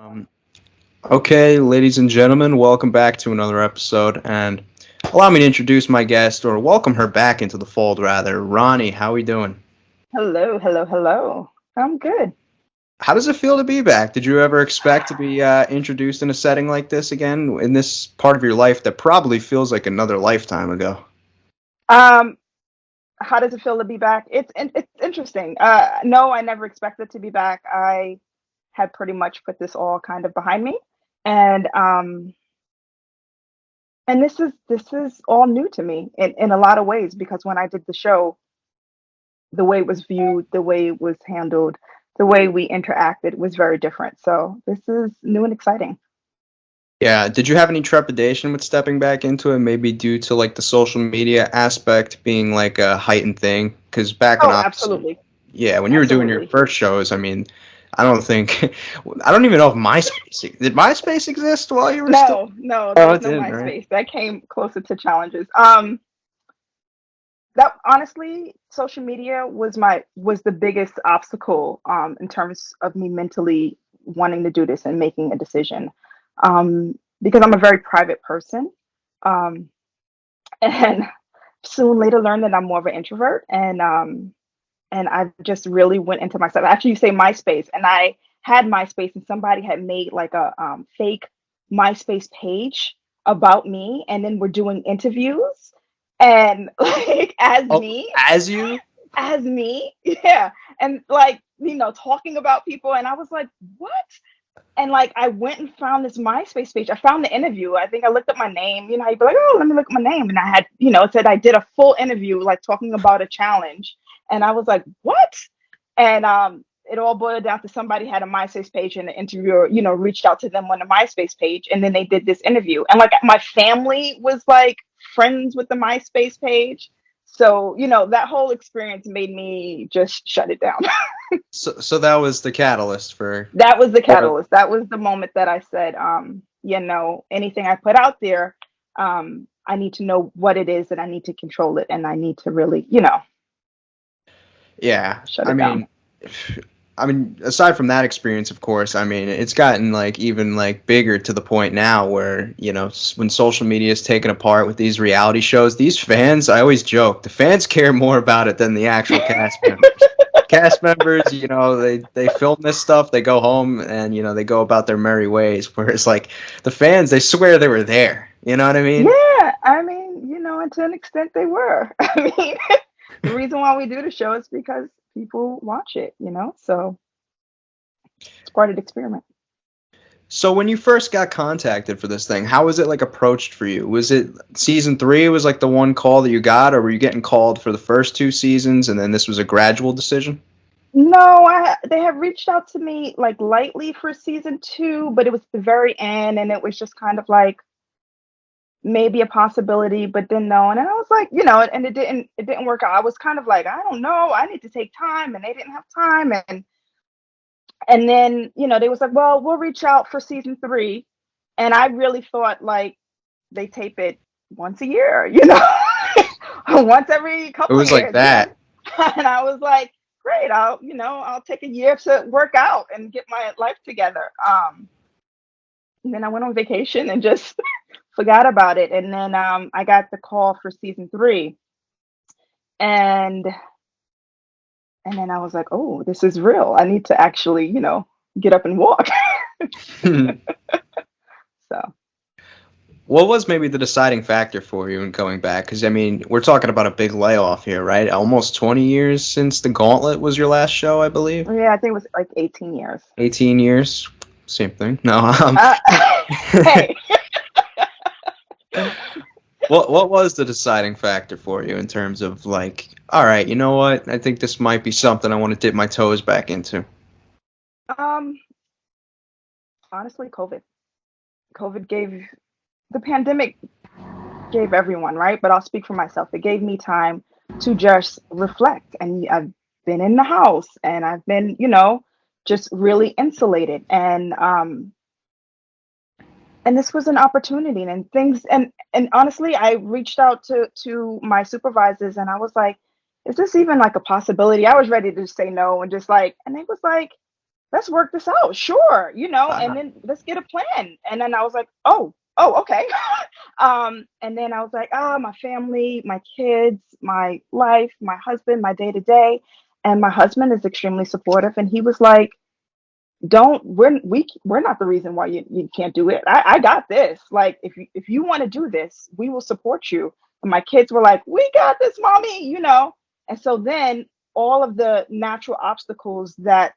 Um, okay, ladies and gentlemen, welcome back to another episode, and allow me to introduce my guest, or welcome her back into the fold, rather. Ronnie, how we doing? Hello, hello, hello. I'm good. How does it feel to be back? Did you ever expect to be introduced in a setting like this again, in this part of your life that probably feels like another lifetime ago? Um, how does it feel to be back? It's interesting. No, I never expected to be back. I had pretty much put this all kind of behind me, and this is all new to me in a lot of ways because when I did the show, the way it was viewed, the way it was handled, the way we interacted was very different. So this is new and exciting. Yeah, did you have any trepidation with stepping back into it, maybe due to like the social media aspect being like a heightened thing? Because back when Oh, I was absolutely, Yeah, when you were doing your absolutely. first shows, I mean, I don't think, I don't even know if MySpace, did MySpace exist while you were still? No, no, there Oh, was it no didn't, right? MySpace. That came closer to challenges. That honestly, social media was the biggest obstacle in terms of me mentally wanting to do this and making a decision. Because I'm a very private person. Um, and soon later learned that I'm more of an introvert and I just really went into myself. Actually, you say MySpace, and I had MySpace, and somebody had made like a fake MySpace page about me, and then we're doing interviews, and like Oh, as you? as me, yeah, and like talking about people, and I was like, what? And like I went and found this MySpace page. I found the interview. I think I looked up my name. You know, you'd be like, oh, let me look at my name. And I had, it said I did a full interview, like talking about a challenge. And I was like, what? And it all boiled down to somebody had a MySpace page and the interviewer, reached out to them on the MySpace page. And then they did this interview. And like my family was like friends with the MySpace page. So, that whole experience made me just shut it down. So that was the catalyst for, That was the or, catalyst. That was the moment that I said, anything I put out there, I need to know what it is and I need to control it and I need to really, yeah, shut I it down. mean, aside from that experience, of course, I mean, it's gotten like even like bigger to the point now where, when social media is taken apart with these reality shows, these fans, I always joke, the fans care more about it than the actual cast members. Cast members, they film this stuff, they go home and, they go about their merry ways. Whereas like the fans, they swear they were there. You know what I mean? Yeah, I mean, and to an extent they were. I mean, the reason why we do the show is because people watch it, so it's part of the experiment. So when you first got contacted for this thing, how was it like approached for you? Was it season three was like the one call that you got, or were you getting called for the first two seasons and then this was a gradual decision? No, they have reached out to me like lightly for season two, but it was the very end and it was just kind of like maybe a possibility, but then no. And then I was like, and it didn't work out. I was kind of like, I don't know, I need to take time, and they didn't have time, and then they was like, well, we'll reach out for season three, and I really thought like they tape it once a year, once every It couple of was like years, that. and I was like, great, I'll take a year to work out and get my life together. And then I went on vacation and just forgot about it. And then I got the call for season three, and and then I was like, oh, this is real. I need to actually, get up and walk. So What was maybe the deciding factor for you in going back? Because, I mean, we're talking about a big layoff here, right? Almost 20 years since the Gauntlet was your last show, I believe. yeah, I think it was like 18 years. 18 years. Same thing. No. Uh, hey, What was the deciding factor for you in terms of like, all right, you know what? I think this might be something I want to dip my toes back into. um, honestly, COVID gave the pandemic gave everyone, right? But I'll speak for myself. It gave me time to just reflect. And I've been in the house and I've been, just really insulated. And this was an opportunity and things and honestly, I reached out to my supervisors and I was like, is this even like a possibility? I was ready to say no and just like, and it was like, let's work this out. Sure. And Uh, then let's get a plan. And then I was like, oh, okay. And then I was like, my family, my kids, my life, my husband, my day to day. And my husband is extremely supportive. And he was like, don't we're not the reason why you can't do it. I got this. Like if you want to do this, we will support you. And my kids were like, we got this, mommy. And so then all of the natural obstacles that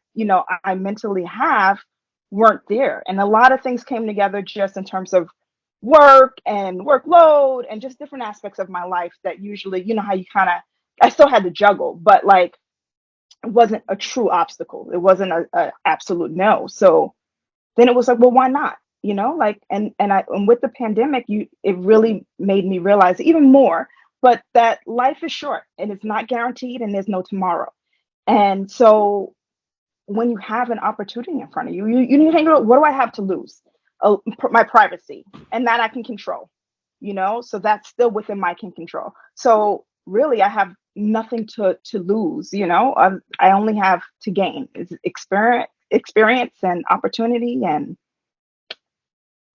I mentally have weren't there. And a lot of things came together just in terms of work and workload and just different aspects of my life that usually, how you kind of, I still had to juggle, but like it wasn't a true obstacle. It wasn't a absolute no. So then it was like, well, why not? Like, and with the pandemic, it really made me realize even more, but that life is short and it's not guaranteed and there's no tomorrow. And so when you have an opportunity in front of you, you need to think about, what do I have to lose? My privacy, and that I can control, so that's still within my can control. So really, I have nothing to lose, I only have to gain is experience and opportunity, and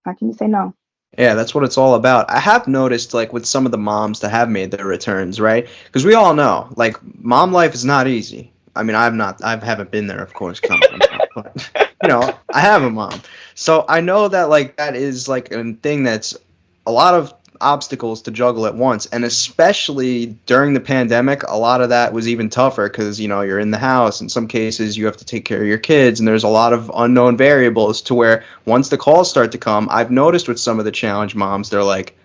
how can you say no? Yeah, that's what it's all about. I have noticed, like, with some of the moms that have made their returns, right? Because we all know, like, mom life is not easy. I mean, I haven't been there, of course, 'cause I'm not, but, I have a mom. So I know that, like, that is, like, a thing that's a lot of obstacles to juggle at once. And especially during the pandemic, a lot of that was even tougher because, you're in the house. In some cases, you have to take care of your kids, and there's a lot of unknown variables to where once the calls start to come, I've noticed with some of the challenge moms, they're like,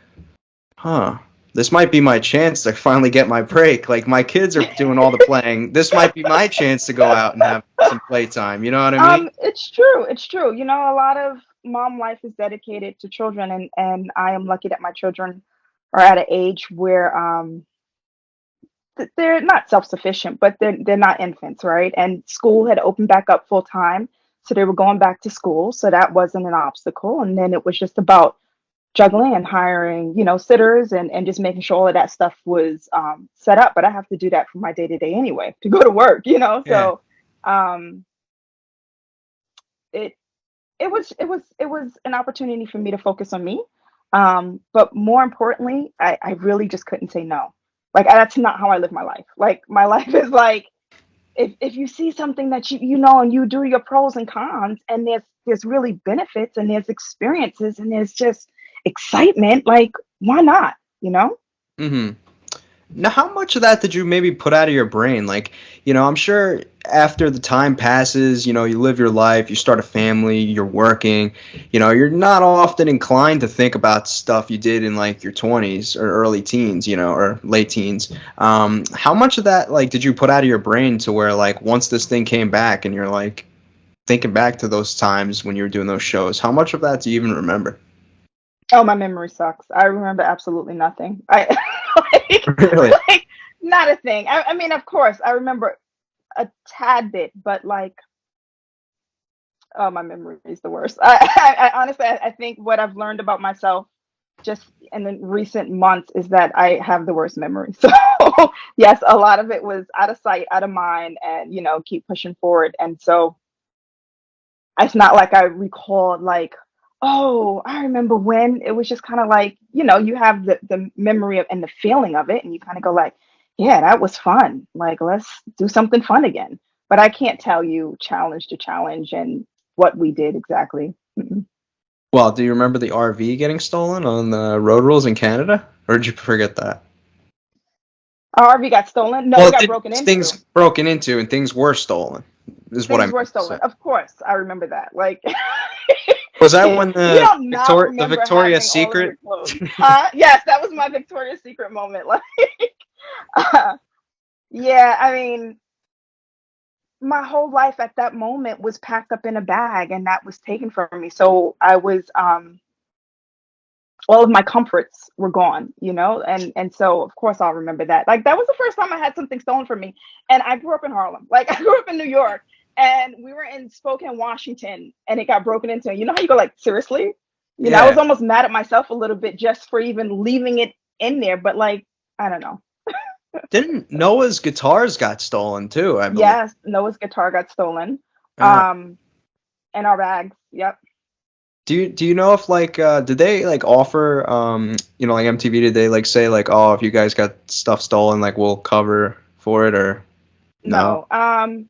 huh, this might be my chance to finally get my break. Like, my kids are doing all the playing. This might be my chance to go out and have some playtime. You know what I mean? It's true. It's true. A lot of mom life is dedicated to children, and I am lucky that my children are at an age where they're not self-sufficient, but they're not infants, right? And school had opened back up full time, so they were going back to school, so that wasn't an obstacle. And then it was just about juggling and hiring, sitters, and just making sure all of that stuff was set up. But I have to do that for my day to day anyway to go to work, Yeah. So um, it it was an opportunity for me to focus on me. But more importantly, I really just couldn't say no. Like, that's not how I live my life. Like, my life is like, if you see something that and you do your pros and cons, and there's really benefits, and there's experiences, and there's just excitement, like, why not? Mm-hmm. Now, how much of that did you maybe put out of your brain? Like, I'm sure after the time passes, you live your life, you start a family, you're working, you're not often inclined to think about stuff you did in like your 20s or early teens, or late teens. How much of that, like, did you put out of your brain to where, like, once this thing came back and you're like thinking back to those times when you were doing those shows, how much of that do you even remember? Oh, my memory sucks. I remember absolutely nothing. I like, Really? like not a thing. I mean, of course, I remember a tad bit, but like, oh, my memory is the worst. I honestly, I think what I've learned about myself just in the recent months is that I have the worst memory. So yes, a lot of it was out of sight, out of mind, and keep pushing forward. And so it's not like I recall like, oh, I remember when. It was just kind of like, you have the memory of and the feeling of it, and you kind of go like, yeah, that was fun. Like, let's do something fun again. But I can't tell you challenge to challenge and what we did exactly. Mm-mm. Well, do you remember the RV getting stolen on the road rules in Canada? Or did you forget that? Our RV got stolen. No, Well, it got broken things into. broken into and things were stolen, is what I Things meant were to say. stolen. Of course, I remember that. Like, Was that when you don't not The remember Victoria's having all of Secret? your clothes. Huh? Yes, that was my Victoria's Secret moment. Like, yeah, I mean, my whole life at that moment was packed up in a bag, and that was taken from me. So I was, all of my comforts were gone, and so of course I'll remember that. Like, that was the first time I had something stolen from me. And I grew up in Harlem. Like, I grew up in New York, and we were in Spokane, Washington, and it got broken into. You know how you go like, seriously? I was Yeah. almost mad at myself a little bit just for even leaving it in there, but like, I don't know. Didn't Noah's guitars got stolen too, I believe. Yes, Noah's guitar got stolen. Uh, in our bags. Yep. Do you know if like did they like offer like MTV, did they like say like, oh, if you guys got stuff stolen, like we'll cover for it, or no? No.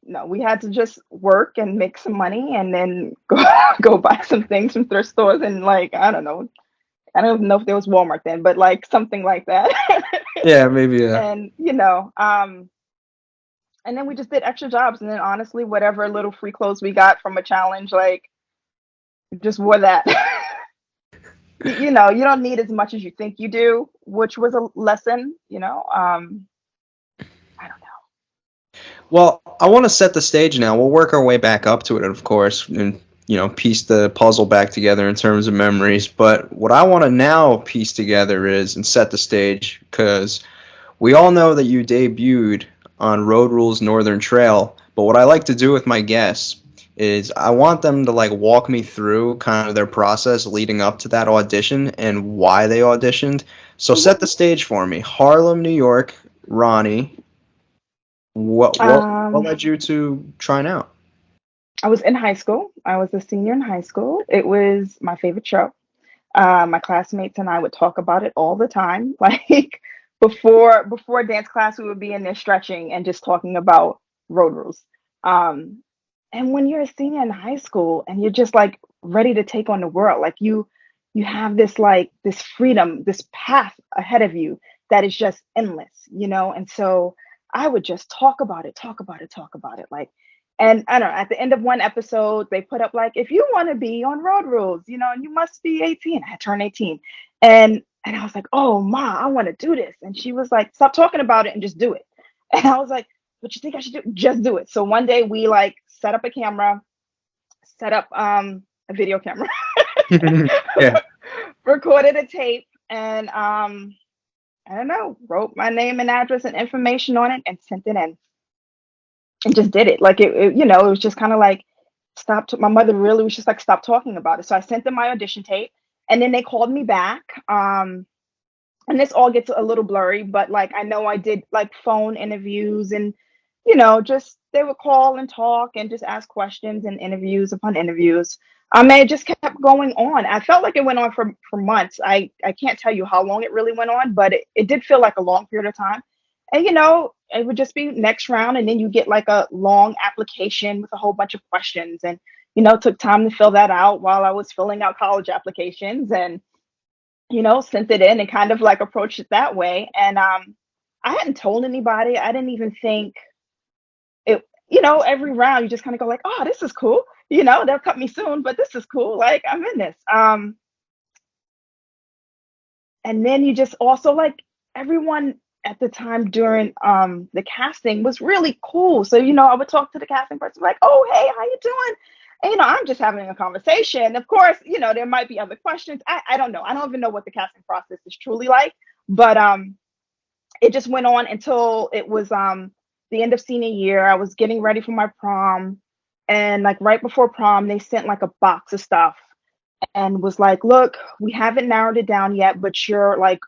No, we had to just work and make some money and then go buy some things from thrift stores and like I don't know. I don't even know if there was Walmart then, but like something like that. Yeah, maybe. Yeah. And and then we just did extra jobs and then honestly whatever little free clothes we got from a challenge, like just wore that. You don't need as much as you think you do, which was a lesson. I don't Well, I want to set the stage now. We'll work our way back up to it, of course, and piece the puzzle back together in terms of memories. But what I want to now piece together is and set the stage because we all know that you debuted on Road Rules Northern Trail. But what I like to do with my guests is I want them to like walk me through kind of their process leading up to that audition and why they auditioned. So set the stage for me. Harlem, New York, Ronnie. What know. led you to trying out? I was in high school. I was a senior in high school. It was my favorite show. My classmates and I would talk about it all the time. Like before dance class, we would be in there stretching and just talking about road rules. Um, and when you're a senior in high school and you're just like ready to take on the world, like you have this like this freedom, this path ahead of you that is just endless. And so I would just talk about it, talk about it, talk about it. Like, and I don't know, at the end of one episode, they put up like, if you want to be on Road Rules, and you must be 18. I had turned 18. And I was like, oh ma, I want to do this. And she was like, stop talking about it and just do it. And I was like, what you think I should do? Just do it. So one day we like set up a camera, set up a video camera, Yeah. recorded a tape, and I don't know, wrote my name and address and information on it and sent it in and just did it. Like it was just kind of like stop. My mother really was just like, stop talking about it. So I sent them my audition tape and then they called me back. And this all gets a little blurry, but like I know I did like phone interviews and just they would call and talk and just ask questions and interviews upon interviews. And it just kept going on. I felt like it went on for months. I can't tell you how long it really went on, but it did feel like a long period of time. And it would just be next round, and then you get like a long application with a whole bunch of questions, and it took time to fill that out while I was filling out college applications, and sent it in and kind of like approached it that way. And I hadn't told anybody. I didn't even think it, every round you just kind of go like, oh, this is cool. They'll cut me soon, but this is cool. Like I'm in this. And then you just also like everyone at the time during the casting was really cool. So, I would talk to the casting person like, oh, hey, how you doing? And, I'm just having a conversation. Of course, there might be other questions. I don't know. I don't even know what the casting process is truly like. But it just went on until it was the end of senior year. I was getting ready for my prom. And like right before prom, they sent like a box of stuff and was like, look, we haven't narrowed it down yet, but you're like,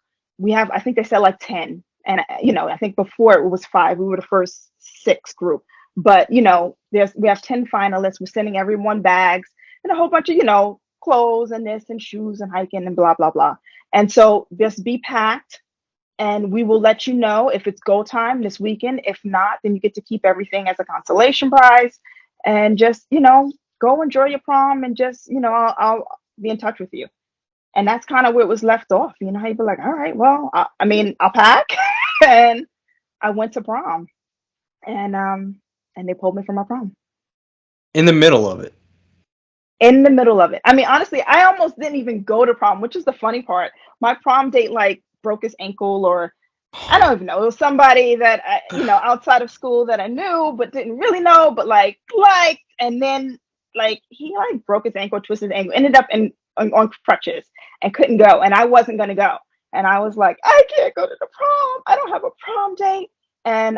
I think they said like 10. And, I think before it was 5, we were the first 6 group. But, we have 10 finalists. We're sending everyone bags and a whole bunch of, clothes and this and shoes and hiking and blah, blah, blah. And so just be packed and we will let you know if it's go time this weekend. If not, then you get to keep everything as a consolation prize and just, go enjoy your prom and just, I'll be in touch with you. And that's kind of where it was left off. How you'd be like, all right, well, I mean, I'll pack. And I went to prom and they pulled me from my prom. In the middle of it. In the middle of it. I mean, honestly, I almost didn't even go to prom, which is the funny part. My prom date like broke his ankle, or I don't even know. It was somebody that outside of school that I knew but didn't really know, but like, and then like he like broke his ankle, twisted his ankle, ended up on crutches and couldn't go, and I wasn't gonna go. And I was like, I can't go to the prom. I don't have a prom date. And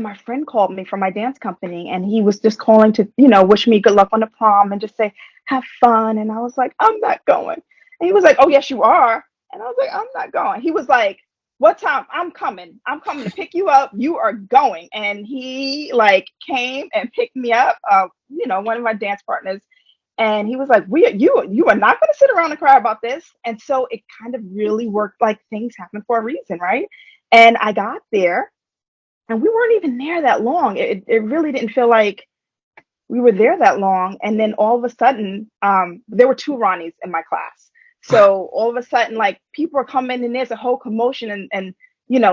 my friend called me from my dance company, and he was just calling to, wish me good luck on the prom and just say, have fun. And I was like, I'm not going. And he was like, oh, yes, you are. And I was like, I'm not going. He was like, what time? I'm coming to pick you up. You are going. And he like came and picked me up, one of my dance partners. And he was like, you are not going to sit around and cry about this. And so it kind of really worked, like things happen for a reason, right? And I got there and we weren't even there that long. It really didn't feel like we were there that long. And then all of a sudden, there were two Ronnies in my class. So all of a sudden, like people are coming and there's a whole commotion, and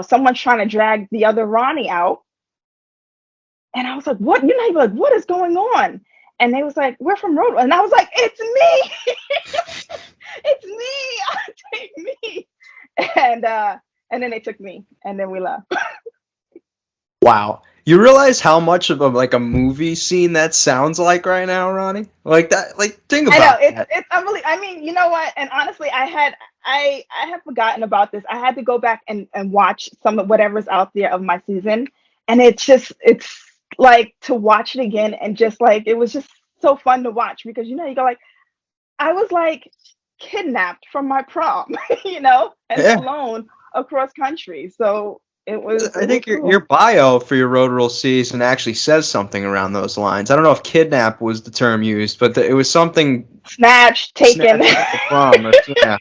someone's trying to drag the other Ronnie out. And I was like, what? You're like, what is going on? And they was like, we're from Road. And I was like, it's me. It's me. Take me. And then they took me and then we left. Wow. You realize how much of a movie scene that sounds like right now, Ronnie? Like that, like think I know about that. it's unbelievable. I mean, you know what? And honestly, I had forgotten about this. I had to go back and watch some of whatever's out there of my season, and it's like to watch it again, and just like it was just so fun to watch, because you go like, I was like kidnapped from my prom, and Yeah. flown across country. So I it was think your cool. bio for your Road Rule season actually says something around those lines. I don't know if kidnap was the term used, but it was something Snatched, taken. snatched at the prom. Yeah.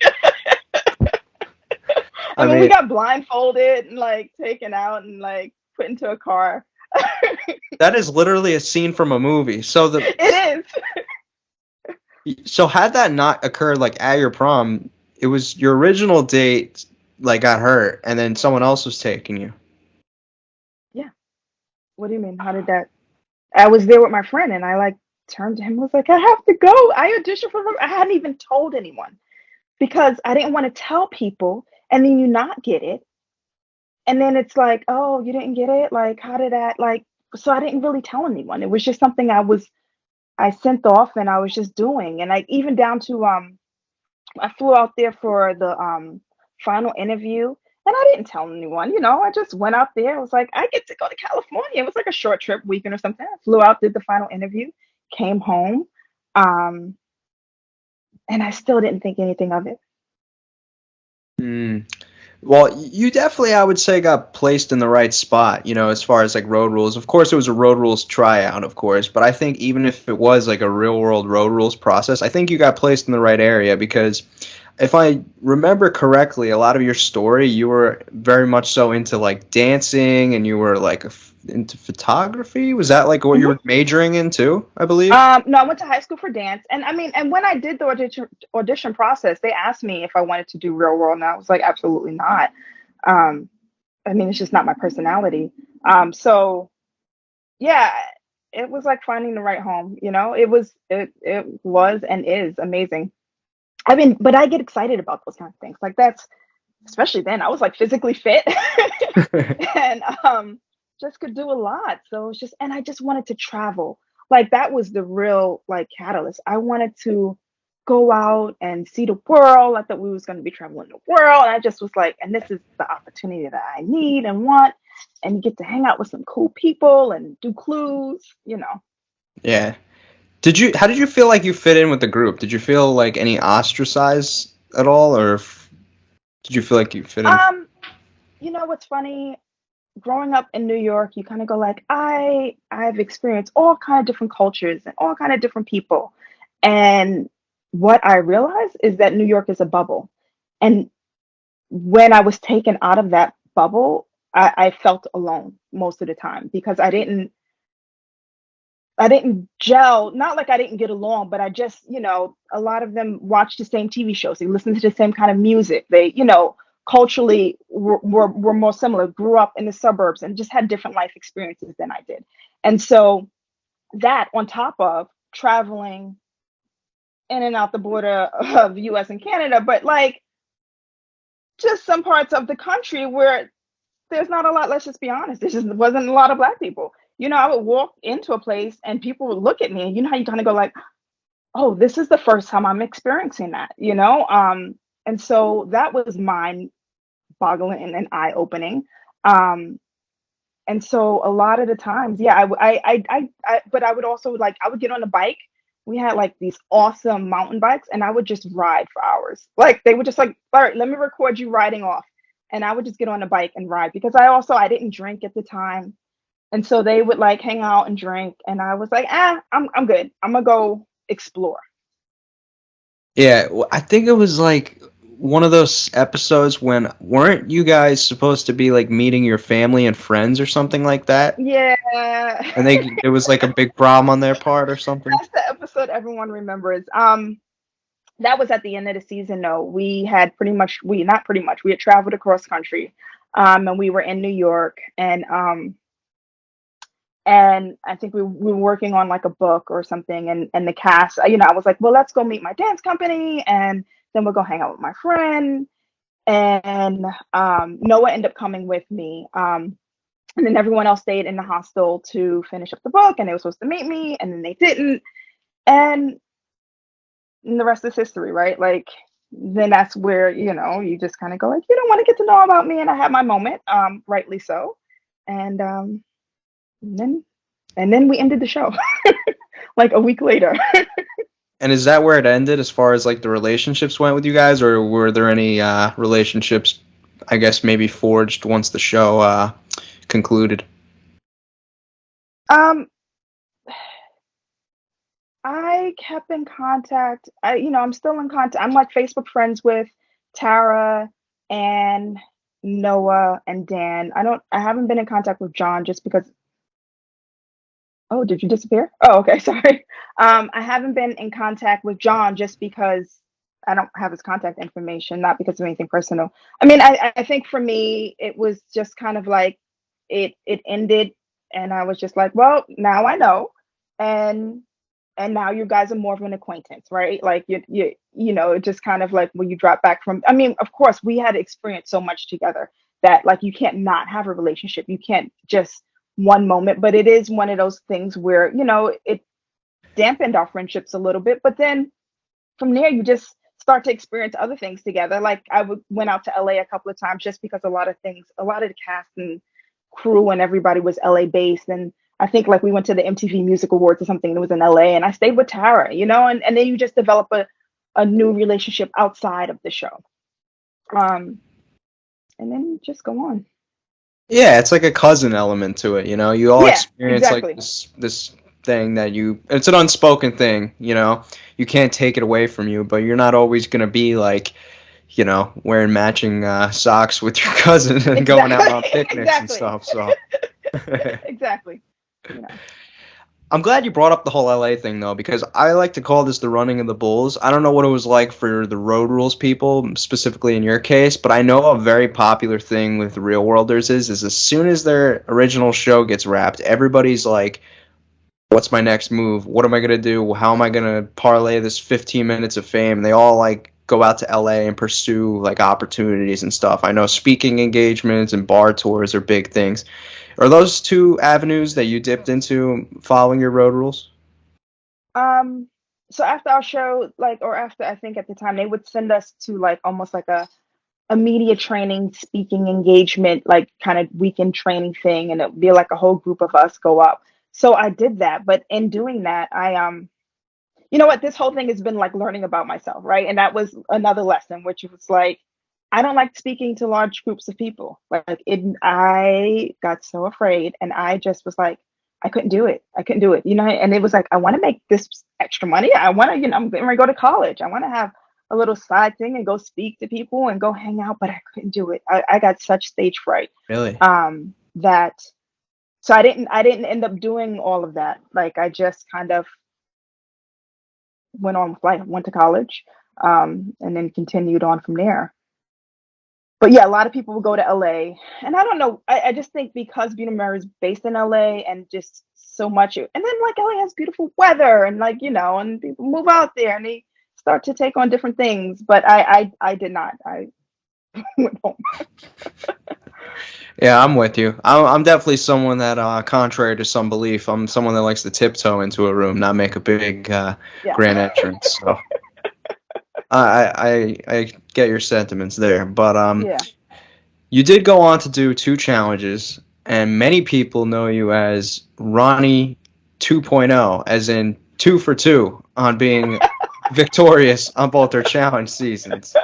I I mean, we mean, got blindfolded and like taken out and like put into a car. that is literally a scene from a movie. It is. So had that not occurred like at your prom, it was your original date like got hurt, and then someone else was taking you. Yeah. What do you mean? How did that? I was there with my friend and I like turned to him and was like, I have to go. I auditioned for. I hadn't even told anyone because I didn't want to tell people and then you not get it. And then it's like, oh, you didn't get it? Like, how did that like? So I didn't really tell anyone. It was just something I sent off and I was just doing. And like even down to I flew out there for the final interview and I didn't tell anyone, I just went out there. I was like, I get to go to California. It was like a short trip, weekend or something. I flew out, did the final interview, came home, um, and I still didn't think anything of it. Hmm. Well, you definitely, I would say, got placed in the right spot, as far as like road rules. Of course, it was a road rules tryout, of course, but I think even if it was like a real world road rules process, I think you got placed in the right area because if I remember correctly, a lot of your story, you were very much so into like dancing and you were like into photography. Was that like what you were Mhm. majoring in too, I believe? No, I went to high school for dance, and I mean, and when I did the audition process, they asked me if I wanted to do real world, and I was like, absolutely not. Um, I mean, it's just not my personality. So yeah, it was like finding the right home. It was and is amazing. I mean, but I get excited about those kind of things. Like that's especially then. I was like physically fit and just could do a lot. So it's just and I just wanted to travel. Like that was the real like catalyst. I wanted to go out and see the world. I thought we was going to be traveling the world. And I just was like, and this is the opportunity that I need and want. And you get to hang out with some cool people and do clues. Yeah. How did you feel like you fit in with the group? Did you feel like any ostracized at all, or did you feel like you fit in? Um, what's funny? Growing up in New York, you kind of go like, I've experienced all kind of different cultures and all kind of different people. And what I realized is that New York is a bubble. And when I was taken out of that bubble, I felt alone most of the time because I didn't gel, not like I didn't get along, but I just, a lot of them watch the same TV shows. They listen to the same kind of music. They, culturally were more similar, grew up in the suburbs and just had different life experiences than I did. And so that on top of traveling in and out the border of the US and Canada, but like just some parts of the country where there's not a lot, let's just be honest, there just wasn't a lot of black people. I would walk into a place and people would look at me and you know how you kind of go like, oh, this is the first time I'm experiencing that. And so that was mind boggling and eye opening. Um, and so a lot of the times, yeah, but I would also like, I would get on a bike. We had like these awesome mountain bikes and I would just ride for hours. Like they would just like, all right, let me record you riding off. and I would just get on a bike and ride because I didn't drink at the time. And so they would like hang out and drink, and I was like, I'm good. I'm gonna go explore. Yeah, I think it was like one of those episodes when weren't you guys supposed to be like meeting your family and friends or something like that? Yeah. And it was like a big problem on their part or something. That's the episode everyone remembers. That was at the end of the season though. We had not pretty much, we had traveled across country. And we were in New York, and I think we were working on like a book or something, and the cast, I was like, well, let's go meet my dance company, and then we'll go hang out with my friend. And Noah ended up coming with me. And then everyone else stayed in the hostel to finish up the book, and they were supposed to meet me, and then they didn't. And the rest is history, right? Like, then that's where, you just kind of go like, you don't want to get to know about me. And I had my moment, rightly so. And then we ended the show like a week later. And is that where it ended as far as like the relationships went with you guys, or were there any relationships, I guess, maybe forged once the show concluded? I kept in contact. I'm still in contact. I'm like Facebook friends with Tara and Noah and Dan. I haven't been in contact with John just because. Oh, did you disappear? Oh, okay, sorry. I haven't been in contact with John just because I don't have his contact information, not because of anything personal. I mean, I think for me, it was just kind of like it ended, and I was just like, well, now I know, and now you guys are more of an acquaintance, right? Like it just kind of like when you drop back from. I mean, of course, we had experienced so much together that like you can't not have a relationship. You can't just one moment, but it is one of those things where it dampened our friendships a little bit, but then from there you just start to experience other things together. Like went out to LA a couple of times just because a lot of the cast and crew and everybody was LA based, and I think like we went to the MTV Music Awards or something that was in LA, and I stayed with Tara, and then you just develop a new relationship outside of the show, and then just go on. Yeah, it's like a cousin element to it, You all Yeah, experience exactly. like this thing that it's an unspoken thing, You can't take it away from you, but you're not always gonna be like, wearing matching socks with your cousin and going out on picnics and stuff. So Exactly. I'm glad you brought up the whole LA thing though, because I like to call this the running of the bulls. I don't know what it was like for the Road Rules people, specifically in your case, but I know a very popular thing with Real Worlders is as soon as their original show gets wrapped, everybody's like, what's my next move? What am I going to do? How am I going to parlay this 15 minutes of fame? And they all like go out to LA and pursue like opportunities and stuff. I know speaking engagements and bar tours are big things. Are those two avenues that you dipped into following your Road Rules? So after our show, or after, I think at the time, they would send us to like almost like a media training, speaking engagement, like kind of weekend training thing, and it would be like a whole group of us go up. So I did that, but in doing that, you know what, this whole thing has been like learning about myself, right? And that was another lesson, which was like, I don't like speaking to large groups of people. I got so afraid, and I just was like, I couldn't do it. And it was like, I want to make this extra money. I want to, I'm going to go to college. I want to have a little side thing and go speak to people and go hang out, but I couldn't do it. I got such stage fright. Really? That, so I didn't end up doing all of that. Like I just kind of went to college, and then continued on from there. But yeah, a lot of people will go to LA, and I don't know. I just think because Buenos is based in LA and just so much, and then like LA has beautiful weather, and like and people move out there and they start to take on different things. But I did not. I went home. Yeah, I'm with you. I'm definitely someone that, contrary to some belief, I'm someone that likes to tiptoe into a room, not make a big grand entrance. So I get your sentiments there, but Yeah. you did go on to do 2 challenges, and many people know you as Roni 2.0, as in 2 for 2 on being victorious on both their challenge seasons.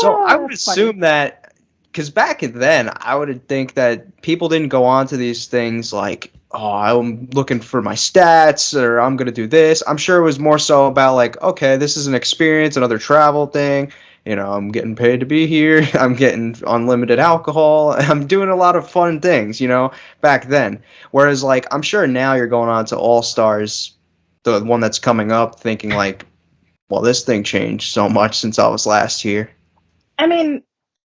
So I would That's funny. assume that, because back then, I would think that people didn't go on to these things like, oh, I'm looking for my stats or I'm going to do this. I'm sure it was more so about like, okay, this is an experience, another travel thing. I'm getting paid to be here. I'm getting unlimited alcohol. I'm doing a lot of fun things, back then. Whereas, like, I'm sure now you're going on to All Stars, the one that's coming up, thinking like, well, this thing changed so much since I was last here. I mean,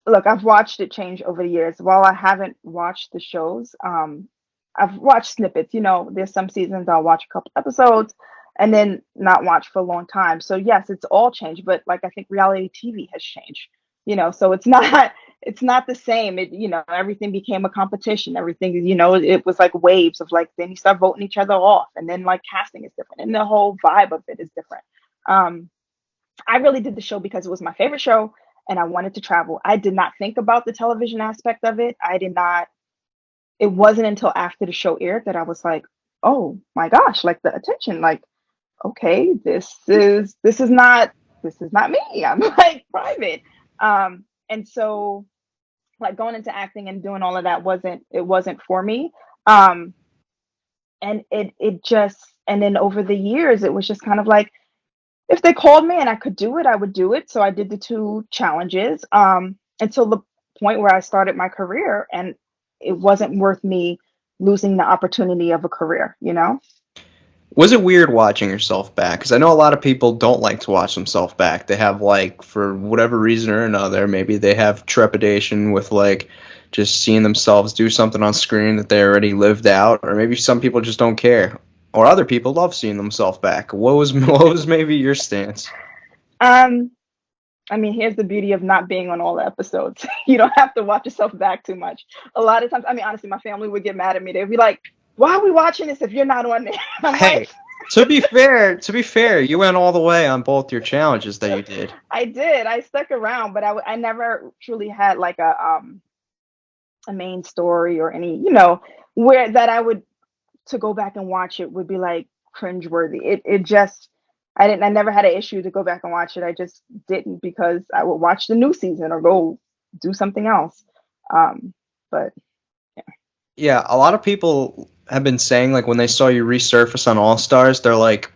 look, I've watched it change over the years. While I haven't watched the shows, I've watched snippets. There's some seasons I'll watch a couple episodes and then not watch for a long time. So yes, it's all changed, but like I think reality TV has changed. So it's not it's not the same. Everything became a competition. Everything, it was like waves of like then you start voting each other off and then like casting is different and the whole vibe of it is different. Um, I really did the show because it was my favorite show and I wanted to travel. I did not think about the television aspect of it. I did not, it wasn't until after the show aired that I was like, oh my gosh, like the attention, like, okay, this is not me. I'm like private. And so like going into acting and doing all of that wasn't for me. Um, and it just and then over the years it was just kind of like if they called me and I could do it, I would do it. So I did the two challenges until the point where I started my career, and it wasn't worth me losing the opportunity of a career. Was it weird watching yourself back? Because I know a lot of people don't like to watch themselves back. They have, like, for whatever reason or another, maybe they have trepidation with, like, just seeing themselves do something on screen that they already lived out, or maybe some people just don't care, or other people love seeing themselves back. What was what was maybe your stance? Um, I mean, here's the beauty of not being on all the episodes. You don't have to watch yourself back too much. A lot of times, I mean, honestly, my family would get mad at me. They'd be like, "Why are we watching this if you're not on there?" I'm like, Hey, to be fair, you went all the way on both your challenges that you did. I did. I stuck around, but I never truly had like a main story or any, where that I would to go back and watch it would be like cringeworthy. It just I never had an issue to go back and watch it. I just didn't because I would watch the new season or go do something else. But yeah. Yeah, a lot of people have been saying, like, when they saw you resurface on All Stars, they're like,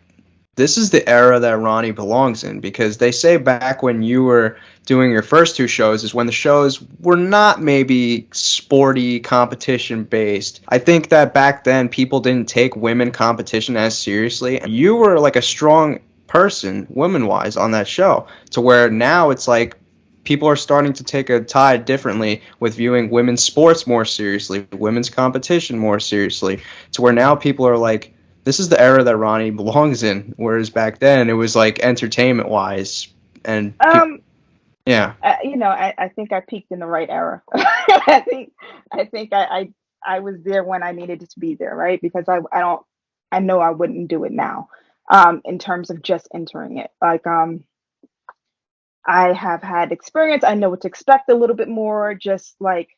this is the era that Ronnie belongs in, because they say back when you were doing your first two shows is when the shows were not maybe sporty competition based. I think that back then people didn't take women competition as seriously. You were like a strong person women wise on that show, to where now it's like people are starting to take a tide differently with viewing women's sports more seriously, women's competition more seriously, to where now people are like, this is the era that Ronnie belongs in. Whereas back then it was like entertainment wise, and yeah. I think I peaked in the right era. I think I was there when I needed to be there, right? Because I know I wouldn't do it now. In terms of just entering it, like I have had experience. I know what to expect a little bit more. Just like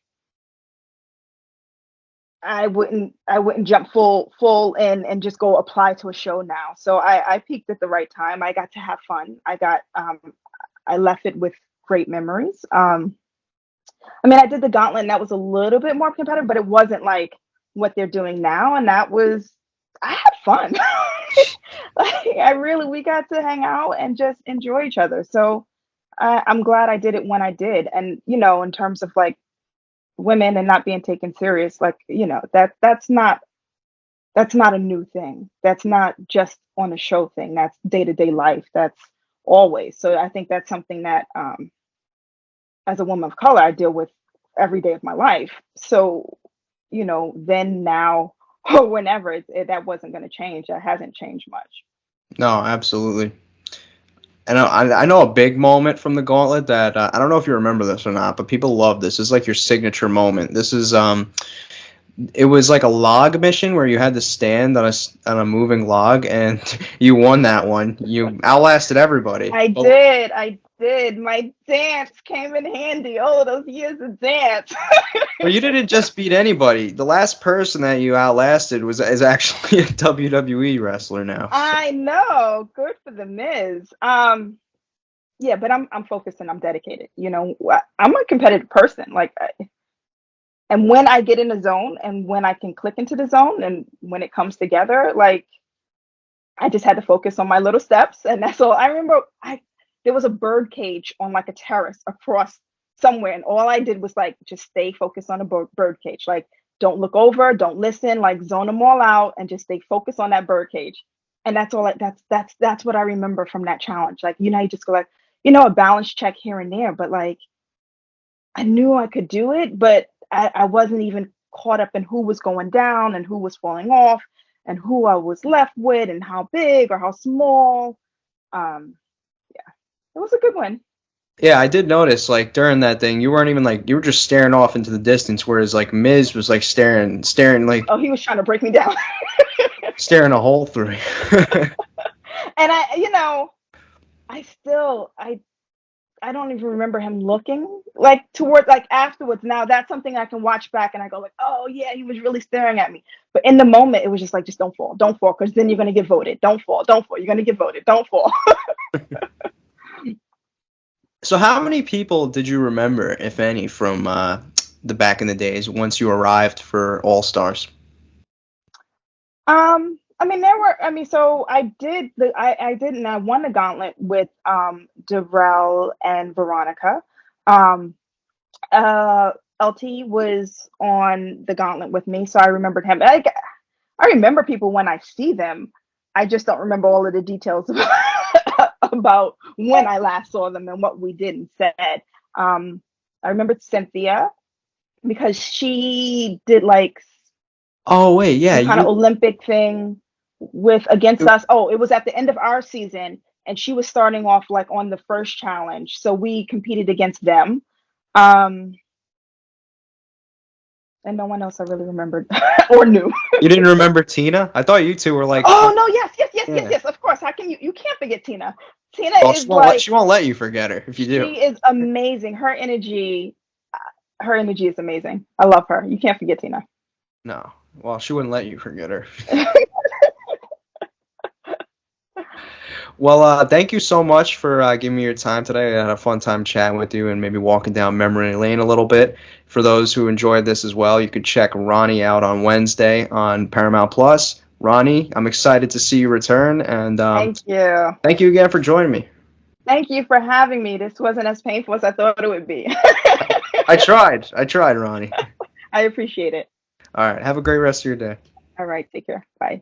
I wouldn't jump full in and just go apply to a show now. So I peaked at the right time. I got to have fun. I left it with great memories. I mean, I did the Gauntlet, and that was a little bit more competitive, but it wasn't like what they're doing now. And I had fun. Like, we got to hang out and just enjoy each other. So I'm glad I did it when I did. And, in terms of like women and not being taken serious, like, that's not a new thing. That's not just on a show thing. That's day to day life. That's always. So I think that's something that, as a woman of color, I deal with every day of my life. So, then now or whenever that wasn't going to change. That hasn't changed much. No, absolutely. And I know a big moment from the Gauntlet that I don't know if you remember this or not, but people love this. It's like your signature moment. This is it was like a log mission where you had to stand on a moving log, and you won that one. You outlasted everybody. I did. I did. My dance came in handy. All of those years of dance. But you didn't just beat anybody. The last person that you outlasted is actually a WWE wrestler now. I know. Good for the Miz. yeah, but I'm focused and I'm dedicated. You know, I'm a competitive person. Like, and when I get in the zone and when I can click into the zone and when it comes together, like I just had to focus on my little steps, and that's all. I remember I there was a bird cage on like a terrace across somewhere, and all I did was like just stay focused on a bird cage. Like, don't look over, don't listen, like zone them all out, and just stay focused on that bird cage. And that's all. That's what I remember from that challenge. Like, you just go like, a balance check here and there, but like I knew I could do it, but I wasn't even caught up in who was going down and who was falling off and who I was left with and how big or how small. Um, yeah, it was a good one. Yeah, I did notice like during that thing, you weren't even like you were just staring off into the distance, whereas like Miz was like staring like Oh, he was trying to break me down. staring a hole through. And I still I don't even remember him looking like toward like afterwards. Now that's something I can watch back and I go like, oh yeah, he was really staring at me. But in the moment, it was just like, just don't fall, because then you're gonna get voted. Don't fall, you're gonna get voted. Don't fall. So how many people did you remember, if any, from the back in the days once you arrived for All Stars? I mean, there were. I mean, so I did, and I won the gauntlet with Darrell and Veronica. Um, uh, LT was on the gauntlet with me, so I remembered him. I remember people when I see them. I just don't remember all of the details about when I last saw them and what we did and said. I remembered Cynthia because she did like Oh wait, yeah, some kind of Olympic thing with against us. Oh, it was at the end of our season, and she was starting off like on the first challenge, so we competed against them. Um, and no one else I really remembered or knew. You didn't remember Tina? I thought you two were like. Oh no, yes, yes, yes, yes, Yeah. yes. Of course. How can you can't forget Tina. Tina Well, is like she won't let you forget her if you do. she is amazing. Her energy is amazing. I love her. You can't forget Tina. No. Well, she wouldn't let you forget her. Well, thank you so much for giving me your time today. I had a fun time chatting with you and maybe walking down memory lane a little bit. For those who enjoyed this as well, you could check Roni out on Wednesday on Paramount Plus. Roni, I'm excited to see you return, and Thank you. thank you again for joining me. Thank you for having me. This wasn't as painful as I thought it would be. I tried, Roni. I appreciate it. All right, have a great rest of your day. All right, take care. Bye.